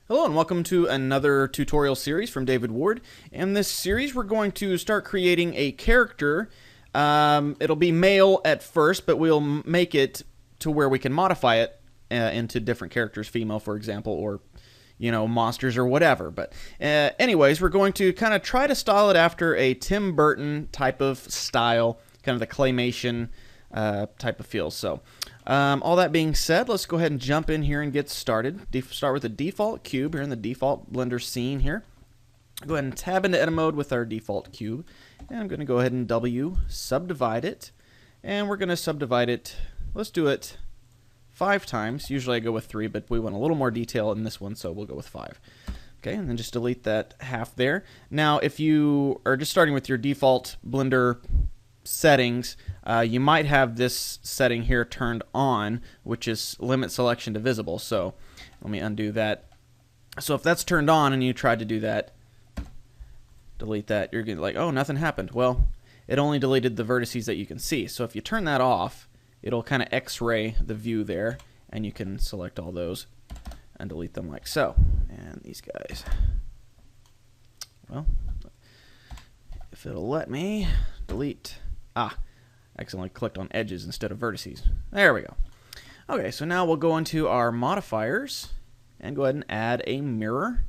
Hello and welcome to another tutorial series from David Ward. In this series we're going to start creating a character. It'll be male at first, but we'll make it to where we can modify it into different characters, female for example, or monsters or whatever. But anyways, we're going to kind of try to style it after a Tim Burton type of style, kind of the claymation type of feel. So all that being said, let's go ahead and jump in here and get started. Start with the default cube here in the default Blender scene here. Go ahead and tab into edit mode with our default cube. And I'm going to go ahead and subdivide it. And we're going to subdivide it, let's do it 5 times. Usually I go with 3, but we want a little more detail in this one, so we'll go with 5. Okay, and then just delete that half there. Now, if you are just starting with your default Blender settings, you might have this setting here turned on, which is limit selection to visible. So let me undo that. So if that's turned on and you tried to do that, delete that, you're going to like, oh, nothing happened. Well, it only deleted the vertices that you can see. So if you turn that off, it'll kind of x-ray the view there, and you can select all those and delete them like so. And these guys, well, if it'll let me delete. Accidentally clicked on edges instead of vertices. There we go. Okay, so now we'll go into our modifiers and go ahead and add a mirror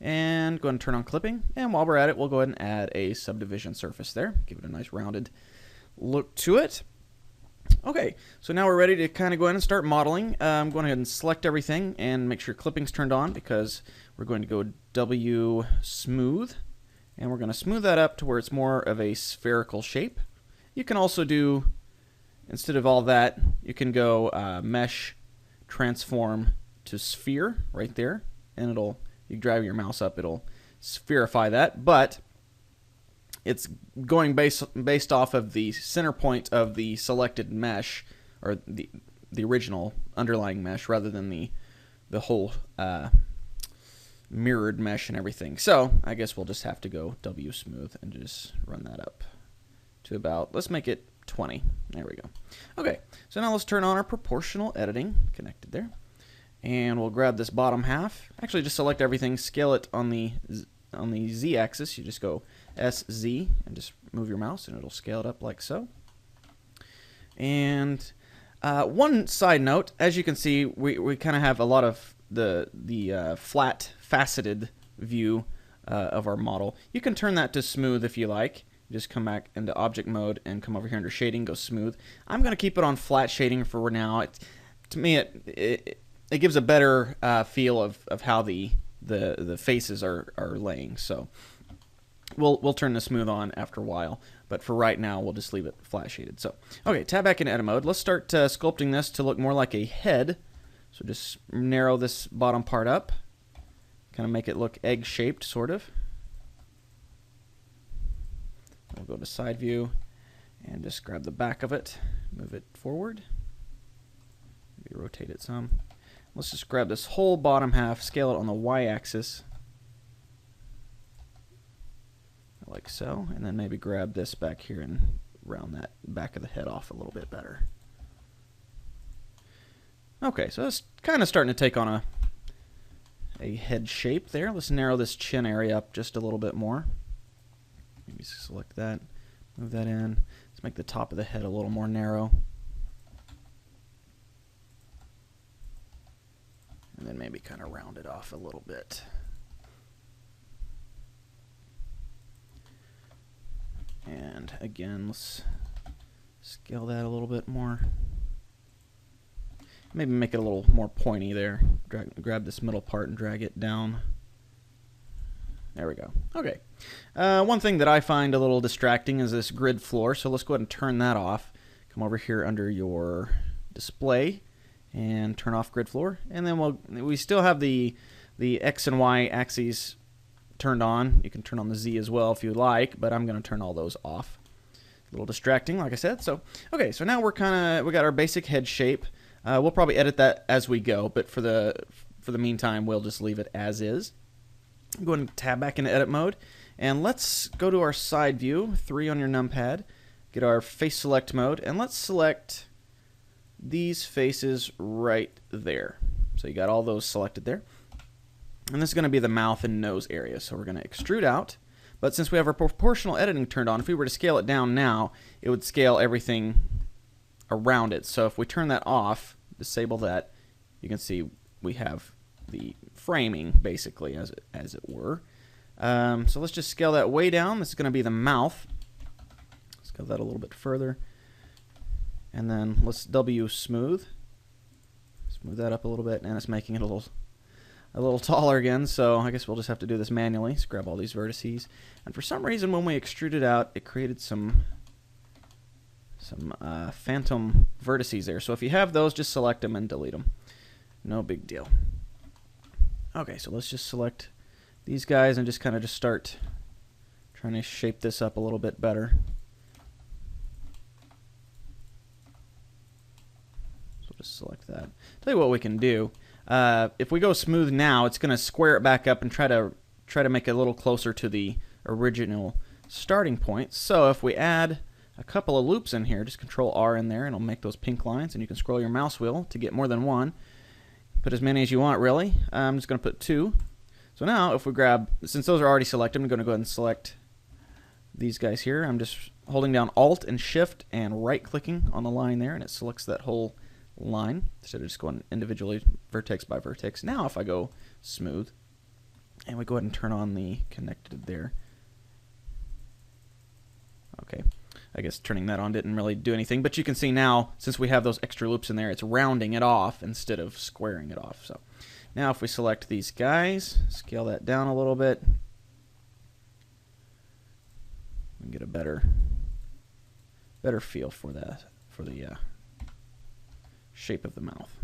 and go ahead and turn on clipping. And while we're at it, we'll go ahead and add a subdivision surface there. Give it a nice rounded look to it. Okay, so now we're ready to kind of go ahead and start modeling. I'm going ahead and select everything and make sure clipping's turned on because we're going to go W smooth. And we're going to smooth that up to where it's more of a spherical shape. You can also do, instead of all that, you can go mesh transform to sphere right there, and you drive your mouse up, it'll spherify that, but it's going based off of the center point of the selected mesh, or the original underlying mesh, rather than the whole mirrored mesh and everything. So I guess we'll just have to go W smooth and just run that up to about, let's make it 20. There we go. Okay, so now let's turn on our proportional editing, connected there. And we'll grab this bottom half. Actually, just select everything, scale it on the Z-axis. You just go SZ and just move your mouse and it'll scale it up like so. And one side note, as you can see, we kind of have a lot of the flat, faceted view of our model. You can turn that to smooth if you like. Just come back into object mode and come over here under shading, go smooth. I'm going to keep it on flat shading for now. To me, it gives a better feel of how the faces are laying. So we'll turn the smooth on after a while, but for right now we'll just leave it flat shaded. So okay, tab back into edit mode. Let's start sculpting this to look more like a head. So just narrow this bottom part up, kind of make it look egg shaped sort of. We'll go to side view and just grab the back of it, move it forward, maybe rotate it some. Let's just grab this whole bottom half, scale it on the y-axis, like so, and then maybe grab this back here and round that back of the head off a little bit better. Okay, so that's kind of starting to take on a head shape there. Let's narrow this chin area up just a little bit more. Maybe select that, move that in. Let's make the top of the head a little more narrow. And then maybe kind of round it off a little bit. And again, let's scale that a little bit more. Maybe make it a little more pointy there. Grab this middle part and drag it down. There we go. Okay. One thing that I find a little distracting is this grid floor, so let's go ahead and turn that off. Come over here under your display and turn off grid floor. And then we still have the X and Y axes turned on. You can turn on the Z as well if you like, but I'm going to turn all those off. A little distracting, like I said. So okay, so now we got our basic head shape. We'll probably edit that as we go, but for the meantime, we'll just leave it as is. Go ahead and tab back into edit mode, and let's go to our side view, 3 on your numpad, get our face select mode, and let's select these faces right there. So you got all those selected there. And this is going to be the mouth and nose area. So we're going to extrude out. But since we have our proportional editing turned on, if we were to scale it down now, it would scale everything around it. So if we turn that off, disable that, you can see we have the framing, basically, as it were. So let's just scale that way down. This is going to be the mouth. Scale that a little bit further. And then let's W smooth. Smooth that up a little bit, and it's making it a little taller again, so I guess we'll just have to do this manually. Let's grab all these vertices. And for some reason, when we extruded out, it created some phantom vertices there. So if you have those, just select them and delete them. No big deal. Okay, so let's just select these guys and just kind of just start trying to shape this up a little bit better. So we'll just select that. Tell you what we can do. If we go smooth now, it's going to square it back up and try to make it a little closer to the original starting point. So if we add a couple of loops in here, just Control R in there, and it'll make those pink lines, and you can scroll your mouse wheel to get more than one. Put as many as you want, really. I'm just going to put 2. So now, if we grab, since those are already selected, I'm going to go ahead and select these guys here. I'm just holding down Alt and Shift and right-clicking on the line there, and it selects that whole line instead of just going individually vertex by vertex. Now, if I go smooth, and we go ahead and turn on the connected there. Okay. I guess turning that on didn't really do anything, but you can see now, since we have those extra loops in there, it's rounding it off instead of squaring it off. So now if we select these guys, scale that down a little bit, we can get a better feel for the shape of the mouth.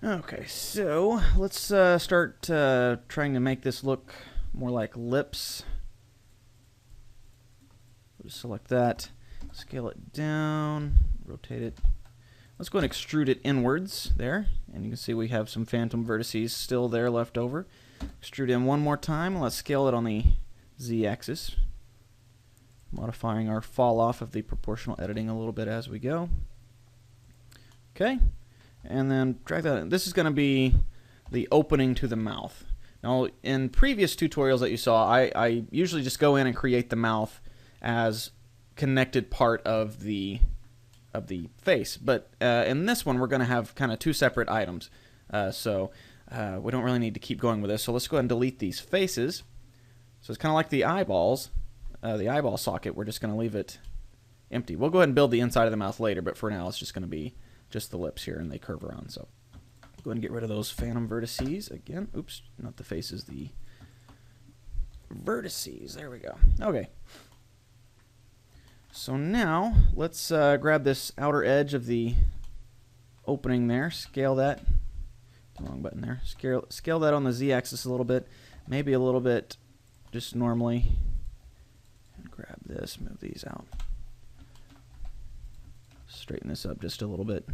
Okay, so let's start trying to make this look more like lips. Just select that, scale it down, rotate it. Let's go and extrude it inwards there, and you can see we have some phantom vertices still there left over. Extrude in one more time. Let's scale it on the Z-axis, modifying our fall off of the proportional editing a little bit as we go. Okay, and then drag that in. This is going to be the opening to the mouth. Now, in previous tutorials that you saw, I usually just go in and create the mouth as connected part of the face, but in this one we're going to have kind of 2 separate items, so we don't really need to keep going with this. So let's go ahead and delete these faces. So it's kind of like the eyeballs, the eyeball socket. We're just going to leave it empty. We'll go ahead and build the inside of the mouth later, but for now it's just going to be just the lips here, and they curve around. So go ahead and get rid of those phantom vertices again. Oops, not the faces, the vertices. There we go. Okay. So now, let's grab this outer edge of the opening there, scale that, the wrong button there, scale that on the Z-axis a little bit, maybe a little bit just normally, and grab this, move these out, straighten this up just a little bit.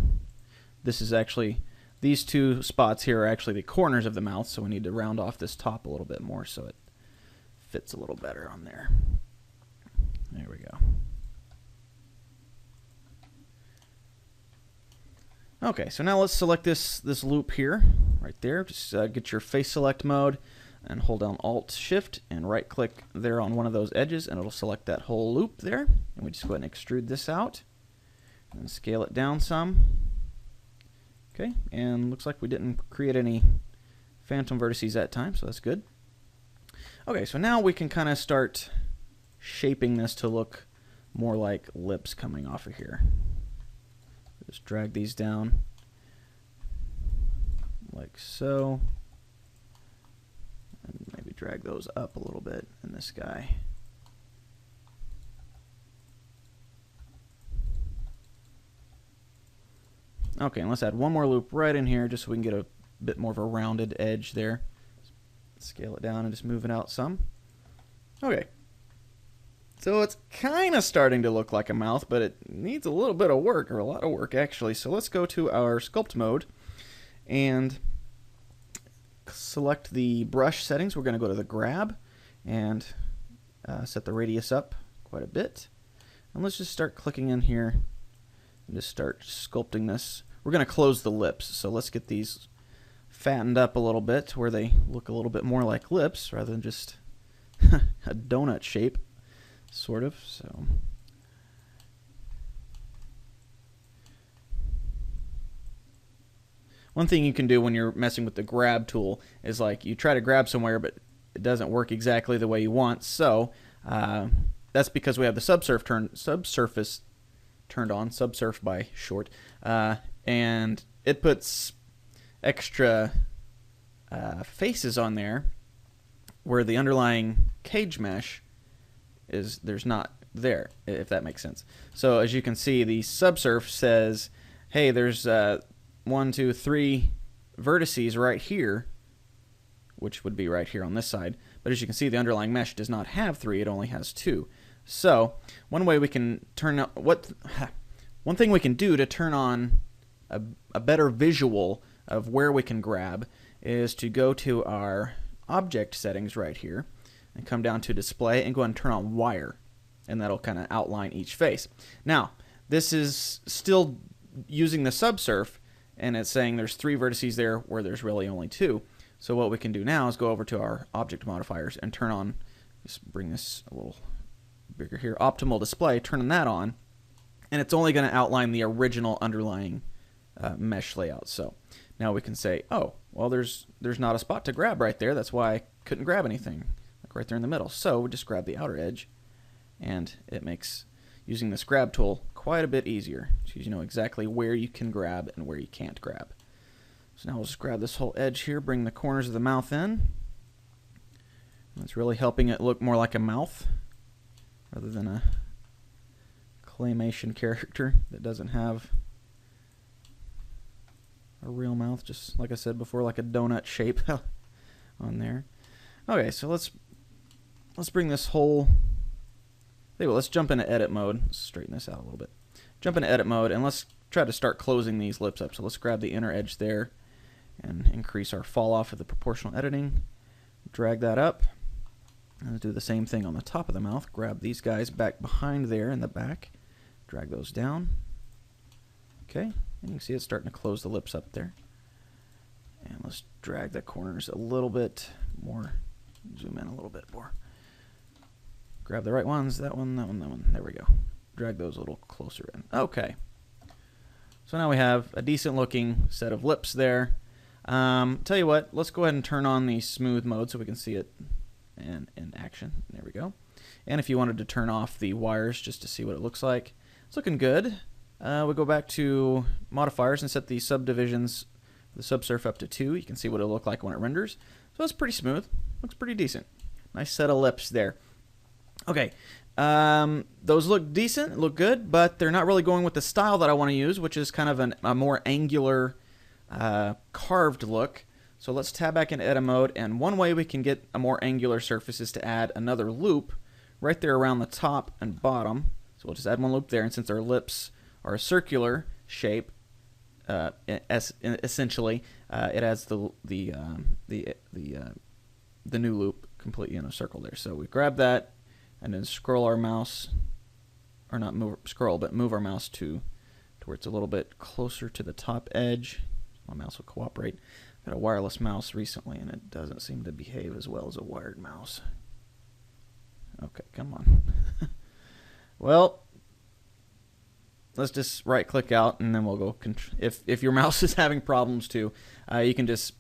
This is actually, these 2 spots here are actually the corners of the mouth, so we need to round off this top a little bit more so it fits a little better on there. There we go. Okay, so now let's select this loop here, right there. Just get your face select mode and hold down Alt Shift and right click there on one of those edges, and it'll select that whole loop there. And we just go ahead and extrude this out and scale it down some. Okay, and looks like we didn't create any phantom vertices that time, so that's good. Okay, so now we can kind of start shaping this to look more like lips coming off of here. Just drag these down like so, and maybe drag those up a little bit in this guy. Okay, and let's add one more loop right in here just so we can get a bit more of a rounded edge there. Scale it down and just move it out some. Okay. So it's kind of starting to look like a mouth, but it needs a little bit of work, or a lot of work actually. So let's go to our Sculpt Mode and select the brush settings. We're going to go to the grab and set the radius up quite a bit. And let's just start clicking in here and just start sculpting this. We're going to close the lips, so let's get these fattened up a little bit to where they look a little bit more like lips rather than just a donut shape, sort of. So one thing you can do when you're messing with the grab tool is like you try to grab somewhere but it doesn't work exactly the way you want. So that's because we have the subsurface turned on, subsurf by short, and it puts extra faces on there where the underlying cage mesh there's not there, if that makes sense. So as you can see, the subsurf says, hey, there's 1, 2, 3 vertices right here, which would be right here on this side. But as you can see, the underlying mesh does not have 3; it only has 2. So one way we can one thing we can do to turn on a better visual of where we can grab is to go to our object settings right here and come down to display and go ahead and turn on wire, and that'll kind of outline each face. Now this is still using the subsurf, and it's saying there's 3 vertices there where there's really only 2. So what we can do now is go over to our object modifiers and turn on, just bring this a little bigger here, optimal display, turning that on, and it's only going to outline the original underlying mesh layout. So now we can say, oh, well, there's not a spot to grab right there. That's why I couldn't grab anything, like right there in the middle. So we just grab the outer edge, and it makes using this grab tool quite a bit easier, so you know exactly where you can grab and where you can't grab. So now we'll just grab this whole edge here, bring the corners of the mouth in. It's really helping it look more like a mouth rather than a claymation character that doesn't have a real mouth, just like I said before, like a donut shape on there. Okay, so let's bring this whole... let's jump into edit mode. Let's straighten this out a little bit. Jump into edit mode, and let's try to start closing these lips up. So let's grab the inner edge there and increase our fall off of the proportional editing. Drag that up. And do the same thing on the top of the mouth. Grab these guys back behind there in the back. Drag those down. Okay, and you can see it's starting to close the lips up there. And let's drag the corners a little bit more. Zoom in a little bit more. Grab the right ones, that one, that one, that one. There we go. Drag those a little closer in. Okay. So now we have a decent looking set of lips there. Tell you what, let's go ahead and turn on the smooth mode so we can see it in action. There we go. And if you wanted to turn off the wires just to see what it looks like, it's looking good. We'll go back to modifiers and set the subdivisions, the subsurf up to 2. You can see what it'll look like when it renders. So it's pretty smooth. Looks pretty decent. Nice set of lips there. Okay, those look decent, look good, but they're not really going with the style that I want to use, which is kind of a more angular, carved look. So let's tab back into edit mode, and one way we can get a more angular surface is to add another loop right there around the top and bottom. So we'll just add one loop there, and since our lips are a circular shape, essentially, it adds the new loop completely in a circle there. So we grab that, and then scroll our mouse, or not move, scroll, but move our mouse to where it's a little bit closer to the top edge. My mouse will cooperate. Got a wireless mouse recently, and it doesn't seem to behave as well as a wired mouse. Okay, come on. Well, let's just right-click out, and then we'll go. If your mouse is having problems too, you can just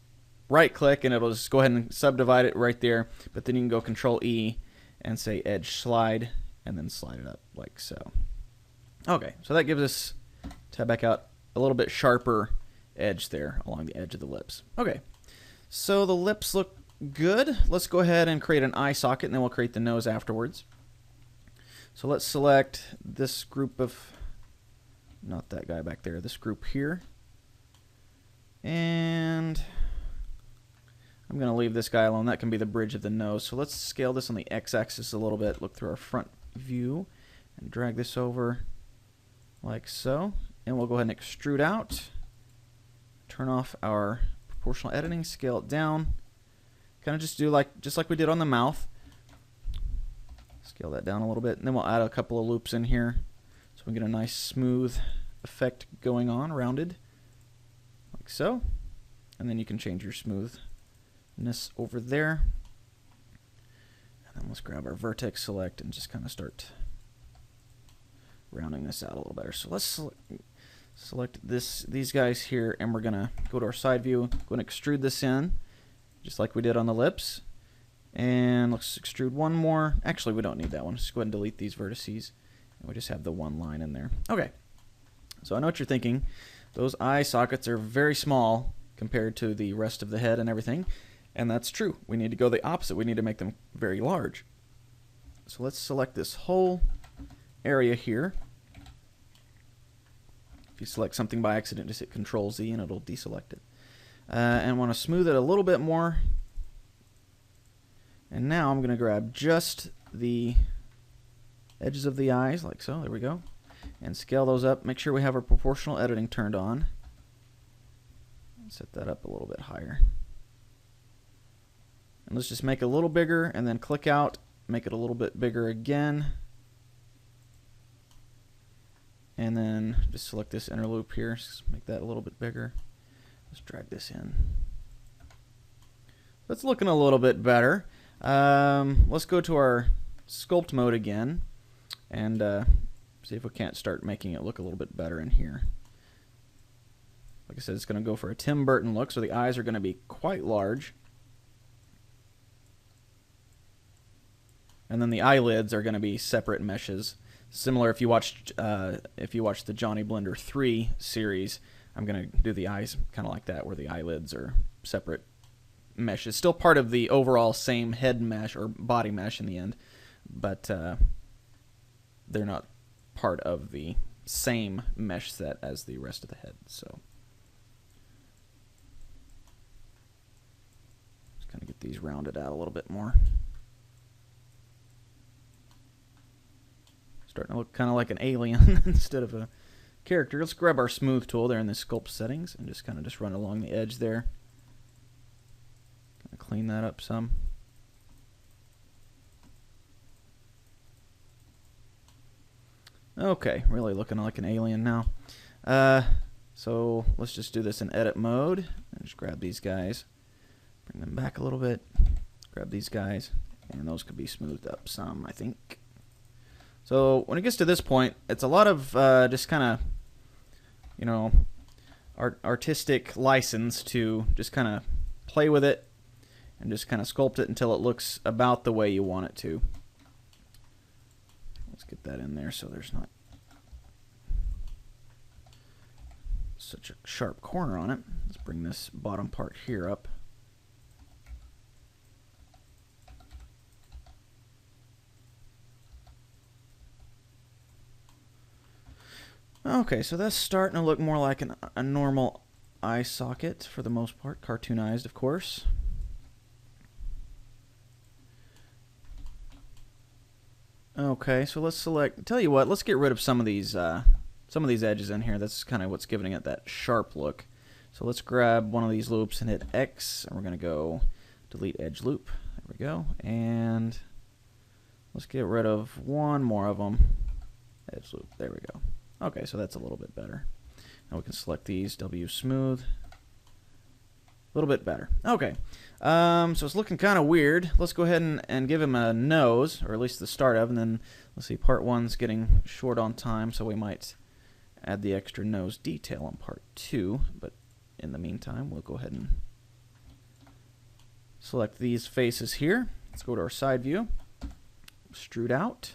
right-click, and it'll just go ahead and subdivide it right there. But then you can go Control-E and say Edge Slide, and then slide it up like so. Okay, so that gives us, tab back out, a little bit sharper edge there along the edge of the lips. Okay, so the lips look good. Let's go ahead and create an eye socket, and then we'll create the nose afterwards. So let's select this group of, not that guy back there, this group here. And I'm going to leave this guy alone. That can be the bridge of the nose. So let's scale this on the x-axis a little bit, look through our front view, and drag this over like so. And we'll go ahead and extrude out. Turn off our proportional editing, scale it down. Kind of just do just like we did on the mouth. Scale that down a little bit, and then we'll add a couple of loops in here so we get a nice smooth effect going on, rounded, like so. and then you can change your smoothness over there. And then let's grab our vertex select and just kind of start rounding this out a little better. So let's select these guys here, and we're gonna go to our side view, go and extrude this in, just like we did on the lips. And let's extrude one more. Actually, we don't need that one. Just go ahead and delete these vertices, and we just have the one line in there. Okay. So I know what you're thinking. Those eye sockets are very small compared to the rest of the head and everything, and that's true. We need to go the opposite. We need to make them very large. So let's select this whole area here. If you select something by accident, just hit Control-Z and it'll deselect it. And want to smooth it a little bit more. And now I'm going to grab just the edges of the eyes, like so. There we go. And scale those up. Make sure we have our proportional editing turned on. Set that up a little bit higher. And let's just make it a little bigger, and then click out, make it a little bit bigger again. And then just select this inner loop here, just make that a little bit bigger. Let's drag this in. That's looking a little bit better. Let's go to our sculpt mode again and see if we can't start making it look a little bit better in here. Like I said, it's going to go for a Tim Burton look, so the eyes are going to be quite large. And then the eyelids are going to be separate meshes. Similar if you watched the Johnny Blender 3 series, I'm going to do the eyes kind of like that, where the eyelids are separate meshes. Still part of the overall same head mesh or body mesh in the end, but they're not part of the same mesh set as the rest of the head. So just kind of get these rounded out a little bit more. Starting to look kind of like an alien instead of a character. Let's grab our smooth tool there in the sculpt settings and just kind of just run along the edge there. Kind of clean that up some. Okay, really looking like an alien now. So let's just do this in edit mode and just grab these guys, bring them back a little bit, grab these guys, and those could be smoothed up some, I think. So when it gets to this point, it's a lot of just kind of, you know, artistic license to just kind of play with it and just kind of sculpt it until it looks about the way you want it to. Let's get that in there so there's not such a sharp corner on it. Let's bring this bottom part here up. Okay, so that's starting to look more like a normal eye socket for the most part, cartoonized, of course. Okay, so let's select. Tell you what, let's get rid of some of these edges in here. That's kind of what's giving it that sharp look. So let's grab one of these loops and hit X, and we're going to go delete edge loop. There we go, and let's get rid of one more of them. Edge loop. There we go. Okay, so that's a little bit better. Now we can select these, W smooth. A little bit better. Okay, so it's looking kind of weird. Let's go ahead and give him a nose, or at least the start of, and then let's see, part one's getting short on time, so we might add the extra nose detail on part two. But in the meantime, we'll go ahead and select these faces here. Let's go to our side view, extrude out,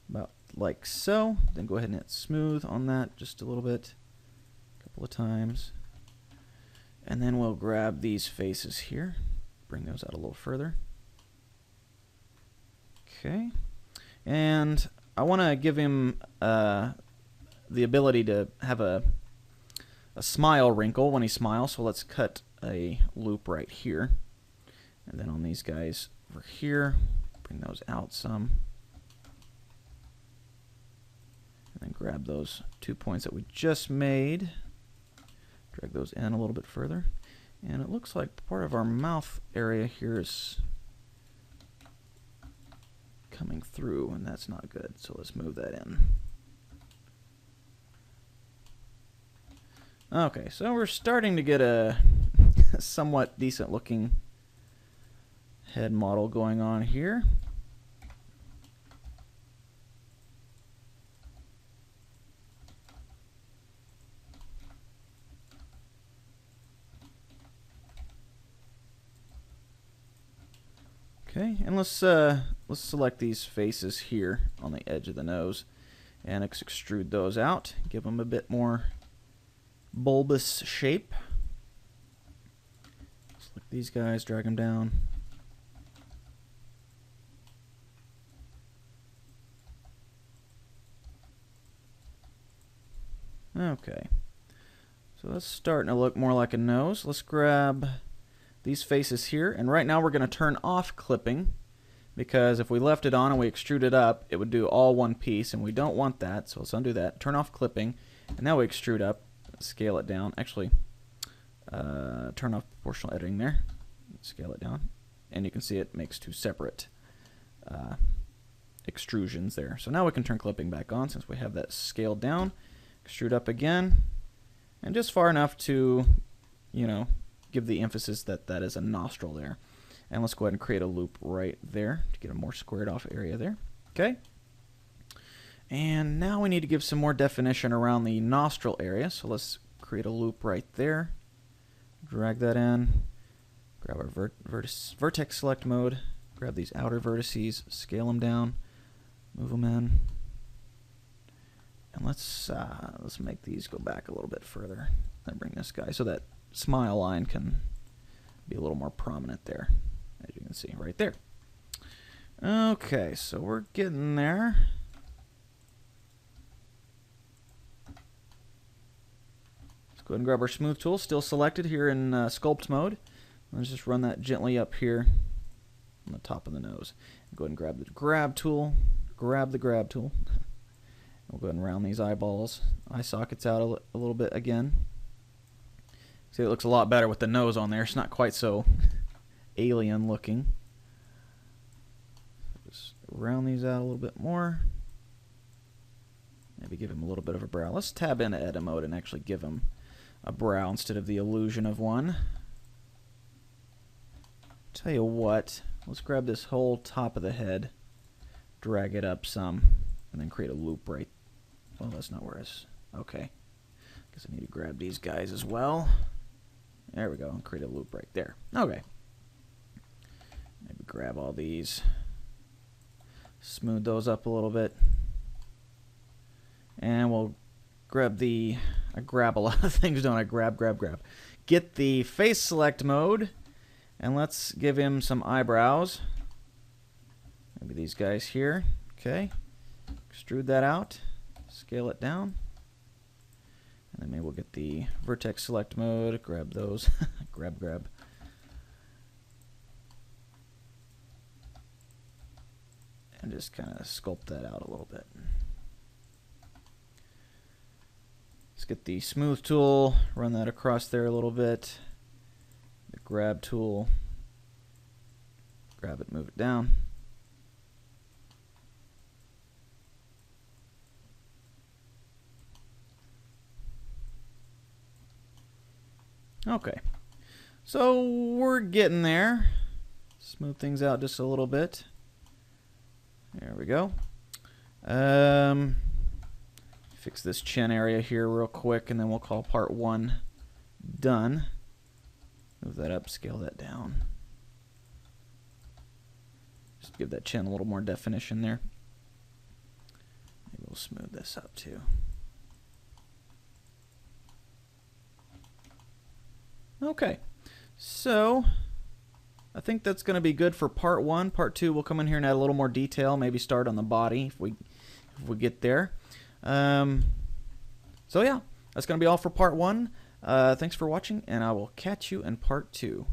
about like so. Then go ahead and hit smooth on that just a little bit, a couple of times. And then we'll grab these faces here, bring those out a little further. Okay. And I want to give him the ability to have a smile wrinkle when he smiles, so let's cut a loop right here. And then on these guys over here, bring those out some. And then grab those 2 points that we just made, drag those in a little bit further. And it looks like part of our mouth area here is coming through, and that's not good. So let's move that in. Okay, so we're starting to get a somewhat decent looking head model going on here. Okay, and let's select these faces here on the edge of the nose, and let's extrude those out. Give them a bit more bulbous shape. Select these guys, drag them down. Okay, so that's starting to look more like a nose. Let's grab these faces here, and right now we're going to turn off clipping, because if we left it on and we extrude it up, it would do all one piece, and we don't want that. So let's undo that, turn off clipping, and now we extrude up, scale it down. Actually, turn off proportional editing there, scale it down, and you can see it makes two separate extrusions there. So now we can turn clipping back on since we have that scaled down. Extrude up again, and just far enough to, you know, give the emphasis that that is a nostril there. And let's go ahead and create a loop right there to get a more squared off area there. Okay. And now we need to give some more definition around the nostril area. So let's create a loop right there. Drag that in. Grab our vertex select mode. Grab these outer vertices. Scale them down. Move them in. And let's make these go back a little bit further. And bring this guy so that smile line can be a little more prominent there, as you can see right there. Okay, so we're getting there. Let's go ahead and grab our smooth tool, still selected here in sculpt mode. Let's just run that gently up here on the top of the nose. Go ahead and grab the grab tool. Grab the grab tool. We'll go ahead and round these eyeballs, eye sockets out a little bit again. See, it looks a lot better with the nose on there. It's not quite so alien looking. Just round these out a little bit more. Maybe give him a little bit of a brow. Let's tab into edit mode and actually give him a brow instead of the illusion of one. Tell you what, let's grab this whole top of the head, drag it up some, and then create a loop right. Well, that's not where it's. Okay. Guess I need to grab these guys as well. There we go, and create a loop right there. Okay. Maybe grab all these, smooth those up a little bit, and we'll grab the. I grab a lot of things, don't I? Grab. Get the face select mode, and let's give him some eyebrows. Maybe these guys here. Okay. Extrude that out, scale it down. And then maybe we'll get the vertex select mode, grab those, grab. And just kind of sculpt that out a little bit. Let's get the smooth tool, run that across there a little bit. The grab tool, grab it, move it down. Okay, so we're getting there. Smooth things out just a little bit. There we go. Fix this chin area here real quick, and then we'll call part 1 done. Move that up, scale that down. Just give that chin a little more definition there. Maybe we'll smooth this up too. Okay, so I think that's going to be good for part 1. Part 2, we'll come in here and add a little more detail. Maybe start on the body if we get there. So yeah, that's going to be all for part 1. Thanks for watching, and I will catch you in part 2.